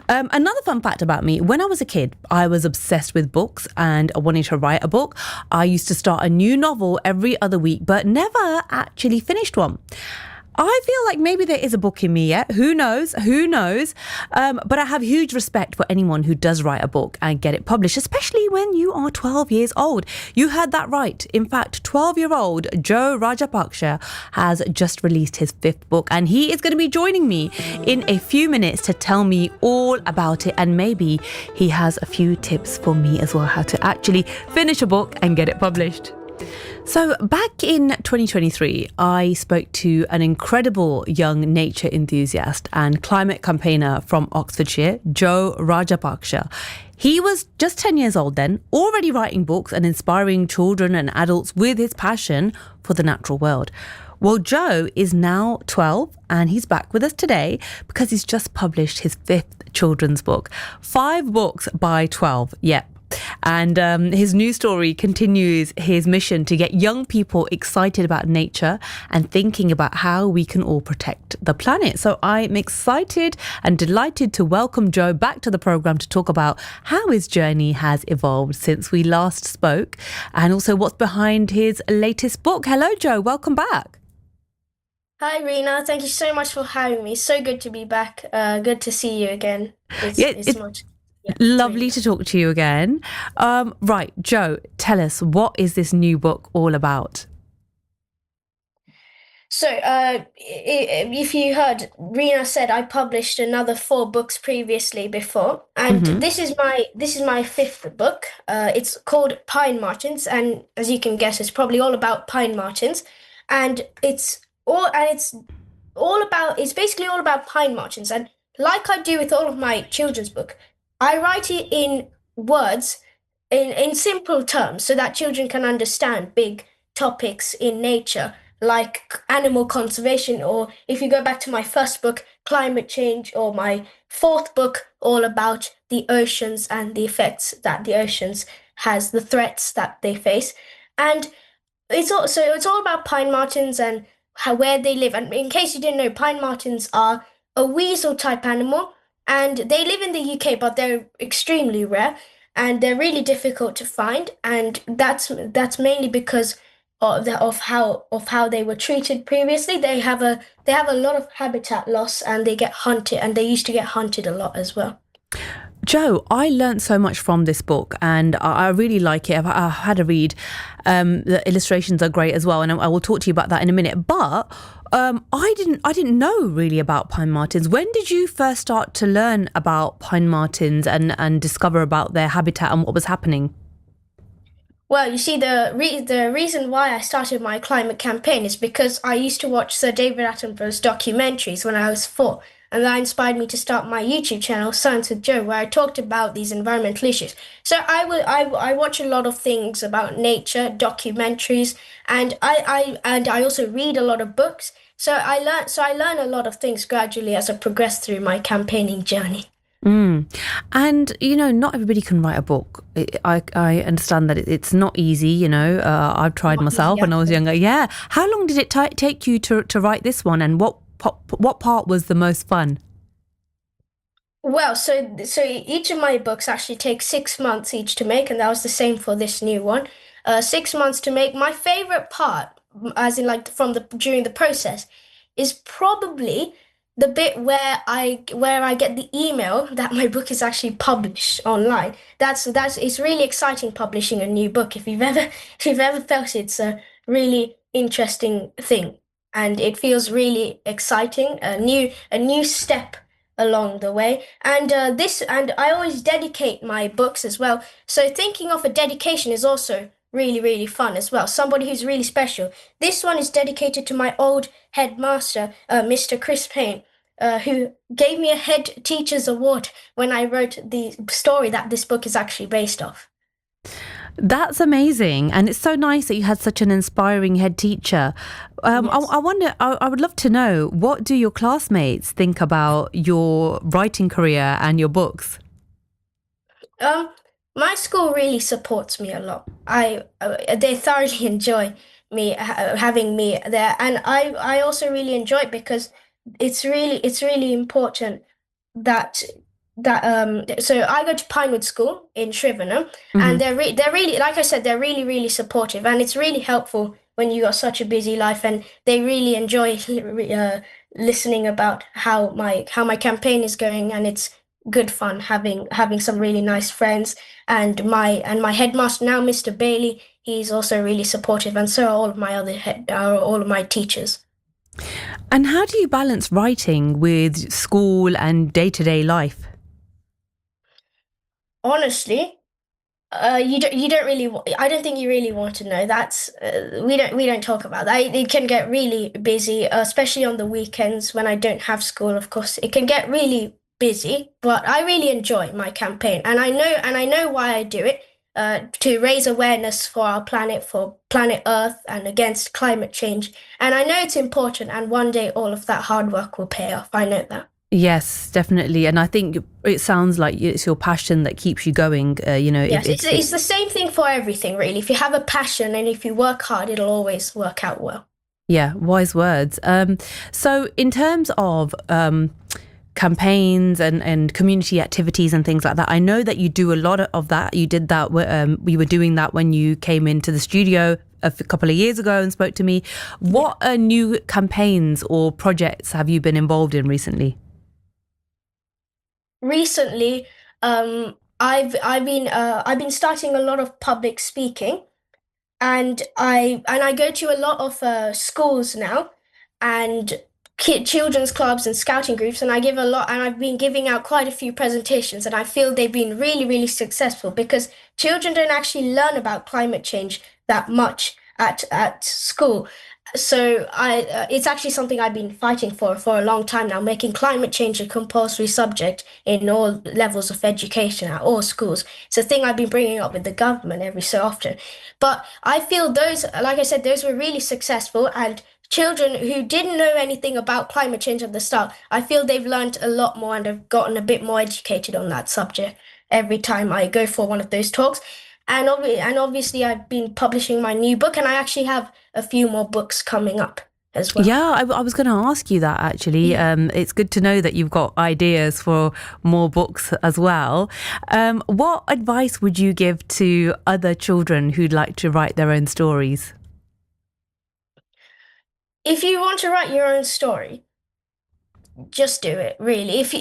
Another fun fact about me, when I was a kid, I was obsessed with books and I wanted to write a book. I used to start a new novel every other week, but never actually finished one. I feel like maybe there is a book in me yet. Who knows? Who knows? But I have huge respect for anyone who does write a book and get it published, especially when you are 12 years old. You heard that right. In fact, 12-year-old Joe Rajapaksa has just released his fifth book, and he is going to be joining me in a few minutes to tell me all about it. And maybe he has a few tips for me as well, how to actually finish a book and get it published. So back in 2023, I spoke to an incredible young nature enthusiast and climate campaigner from Oxfordshire, Joe Rajapaksa. He was just 10 years old then, already writing books and inspiring children and adults with his passion for the natural world. Well, Joe is now 12 and he's back with us today because he's just published his fifth children's book. 5 books by 12, yep. And his new story continues his mission to get young people excited about nature and thinking about how we can all protect the planet. So I'm excited and delighted to welcome Joe back to the program to talk about how his journey has evolved since we last spoke and also what's behind his latest book. Hello, Joe. Welcome back. Hi, Rena. Thank you so much for having me. So good to be back. Good to see you again. Lovely to talk to you again. Right, Joe, tell us, what is this new book all about? So, if you heard, Rena said I published another 4 books previously before, and this is my fifth book. It's called Pine Martens, and as you can guess, it's probably all about pine martens, and it's basically all about pine martens. And like I do with all of my children's book, I write it in words, in simple terms, so that children can understand big topics in nature, like animal conservation, or if you go back to my first book, climate change, or my fourth book, all about the oceans and the effects that the oceans has, the threats that they face. And it's all about pine martens and where they live. And in case you didn't know, pine martens are a weasel type animal, and they live in the UK, but they're extremely rare and they're really difficult to find. And that's mainly because of how they were treated previously. They have a lot of habitat loss, and they get hunted, and they used to get hunted a lot as well. Joe, I learned so much from this book and I really like it. I've had a read. The illustrations are great as well, and I will talk to you about that in a minute. But I didn't know really about pine martens. When did you first start to learn about pine martens and discover about their habitat and what was happening? Well, you see, the reason why I started my climate campaign is because I used to watch Sir David Attenborough's documentaries when I was 4, and that inspired me to start my YouTube channel, Science with Joe, where I talked about these environmental issues. So I watch a lot of things about nature, documentaries, and I also read a lot of books. So I learn a lot of things gradually as I progress through my campaigning journey. Mm. And, not everybody can write a book. I understand that it's not easy, I've tried Not easy myself when at I was all. younger. Yeah. How long did it take you to write this one, and what part was the most fun? Well, so each of my books actually take 6 months each to make, and that was the same for this new one. 6 months to make. My favorite part, as in like from the during the process, is probably the bit where I get the email that my book is actually published online. That's it's really exciting publishing a new book. If you've ever felt it's a really interesting thing, and it feels really exciting, a new step along the way. And I always dedicate my books as well. So thinking of a dedication is also really, really fun as well. Somebody who's really special. This one is dedicated to my old headmaster, Mr. Chris Payne, who gave me a head teacher's award when I wrote the story that this book is actually based off. That's amazing. And it's so nice that you had such an inspiring head teacher. Yes. I wonder, I would love to know, what do your classmates think about your writing career and your books? Um, my school really supports me a lot. They thoroughly enjoy me having me there, and I also really enjoy it because it's really important that that so I go to Pinewood School in Shrivenham, Hmm. and they're really, like I said, they're really supportive, and it's really helpful when you got such a busy life, and they really enjoy listening about how my campaign is going, and it's good fun having some really nice friends, and my headmaster now, Mr. Bailey, he's also really supportive, and so are all of my teachers. And how do you balance writing with school and day-to-day life? Honestly, you don't really I don't think you really want to know. That's we don't talk about that. It can get really busy, especially on the weekends when I don't have school. Of course, it can get really busy, but I really enjoy my campaign, and I know why I do it. To raise awareness for our planet, for planet Earth, and against climate change. And I know it's important, and one day all of that hard work will pay off. I know that. Yes, definitely. And I think it sounds like it's your passion that keeps you going. Yes, it's the same thing for everything, really. If you have a passion and if you work hard, it'll always work out well. Yeah, wise words. So in terms of campaigns and community activities and things like that, I know that you do a lot of that. You did that. We were doing that when you came into the studio a couple of years ago and spoke to me. What new campaigns or projects have you been involved in recently? Recently, I've been starting a lot of public speaking, and I go to a lot of schools now, and children's clubs and scouting groups, and I give a lot, and I've been giving out quite a few presentations, and I feel they've been really successful because children don't actually learn about climate change that much at school. So it's actually something I've been fighting for a long time now, making climate change a compulsory subject in all levels of education at all schools. It's a thing I've been bringing up with the government every so often. But I feel those, like I said, those were really successful, and children who didn't know anything about climate change at the start, I feel they've learned a lot more and have gotten a bit more educated on that subject every time I go for one of those talks. And obviously, I've been publishing my new book, and I actually have a few more books coming up as well. Yeah, I was going to ask you that actually. Yeah. It's good to know that you've got ideas for more books as well. What advice would you give to other children who'd like to write their own stories? If you want to write your own story, just do it, really. If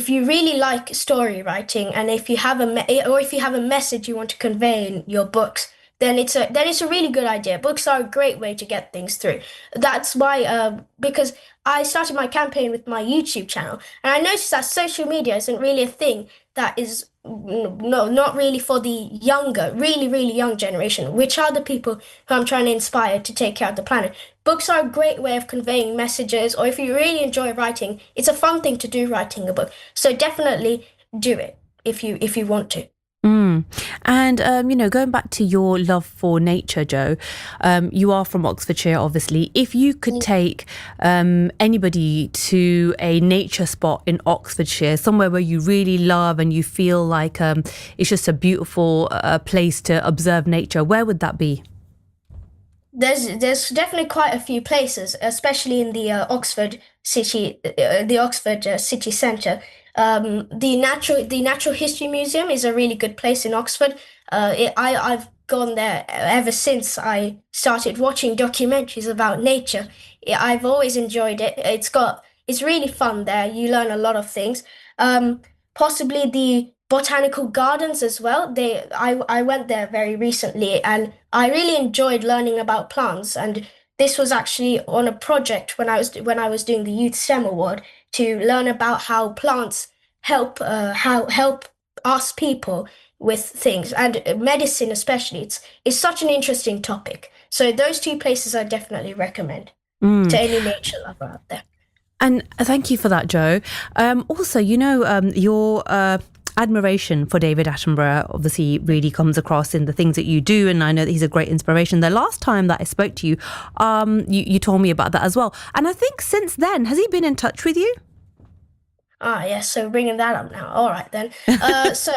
you really like story writing, and if you have or if you have a message you want to convey in your books, then it's a really good idea. Books are a great way to get things through. That's why, because I started my campaign with my YouTube channel, and I noticed that social media isn't really a thing that is, no, not really for the younger, really young generation, which are the people who I'm trying to inspire to take care of the planet. Books are a great way of conveying messages, or if you really enjoy writing, it's a fun thing to do, writing a book. So definitely do it if you want to. Mm. And, going back to your love for nature, Joe, you are from Oxfordshire, obviously. If you could take anybody to a nature spot in Oxfordshire, somewhere where you really love and you feel like it's just a beautiful place to observe nature, where would that be? There's definitely quite a few places, especially in the Oxford city centre. The Natural History Museum is a really good place in Oxford. I've gone there ever since I started watching documentaries about nature. I've always enjoyed it. It's really fun there. You learn a lot of things. Possibly the botanical gardens as well. I went there very recently, and I really enjoyed learning about plants. And this was actually on a project when I was doing the Youth STEM Award, to learn about how plants help us people with things, and medicine especially. It's such an interesting topic. So those two places I definitely recommend Mm. to any nature lover out there. And thank you for that, Joe. Also, your admiration for David Attenborough obviously really comes across in the things that you do, and I know that he's a great inspiration. The last time that I spoke to you, you told me about that as well. And I think since then, has he been in touch with you? Ah, yes. So bringing that up now. All right then. So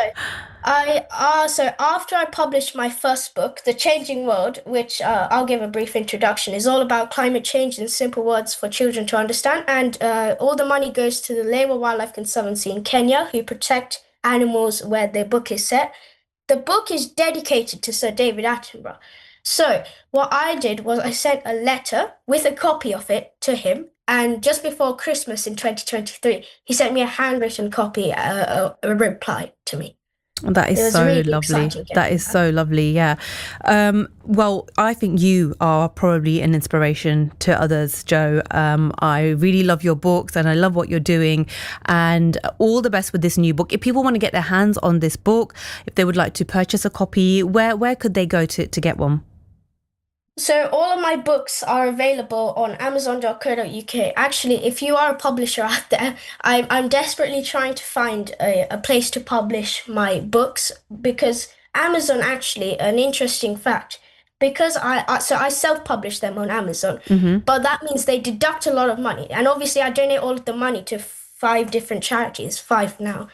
So after I published my first book, The Changing World, which I'll give a brief introduction, is all about climate change in simple words for children to understand. And all the money goes to the Labour Wildlife Conservancy in Kenya, who protect animals where their book is set. The book is dedicated to Sir David Attenborough. So what I did was I sent a letter with a copy of it to him. And just before Christmas in 2023, he sent me a handwritten copy, a reply to me. That It is was so really lovely. exciting That getting is so lovely. Yeah. Well, I think you are probably an inspiration to others, Joe. I really love your books and I love what you're doing, and all the best with this new book. If people want to get their hands on this book, if they would like to purchase a copy, where could they go to get one? So all of my books are available on Amazon.co.uk. Actually, if you are a publisher out there, I'm desperately trying to find a place to publish my books, because Amazon, actually, an interesting fact, because I self-publish them on Amazon, but that means they deduct a lot of money. And obviously I donate all of the money to five different charities, five now,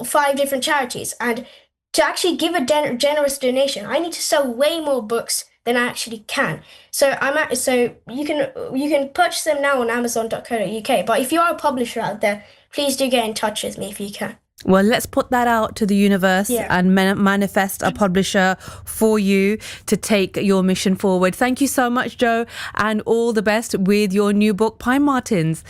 five different charities. And to actually give a generous donation, I need to sell way more books than I actually can. So you can purchase them now on Amazon.co.uk. But if you are a publisher out there, please do get in touch with me if you can. Well, let's put that out to the universe and manifest a publisher for you to take your mission forward. Thank you so much, Joe, and all the best with your new book, Pine Martens.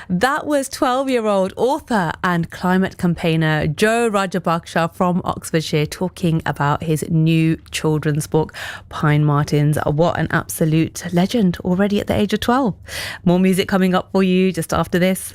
That was 12-year-old author and climate campaigner Joe Berkshire from Oxfordshire talking about his new children's book, Pine Martens. What an absolute legend already at the age of 12. More music coming up for you just after this.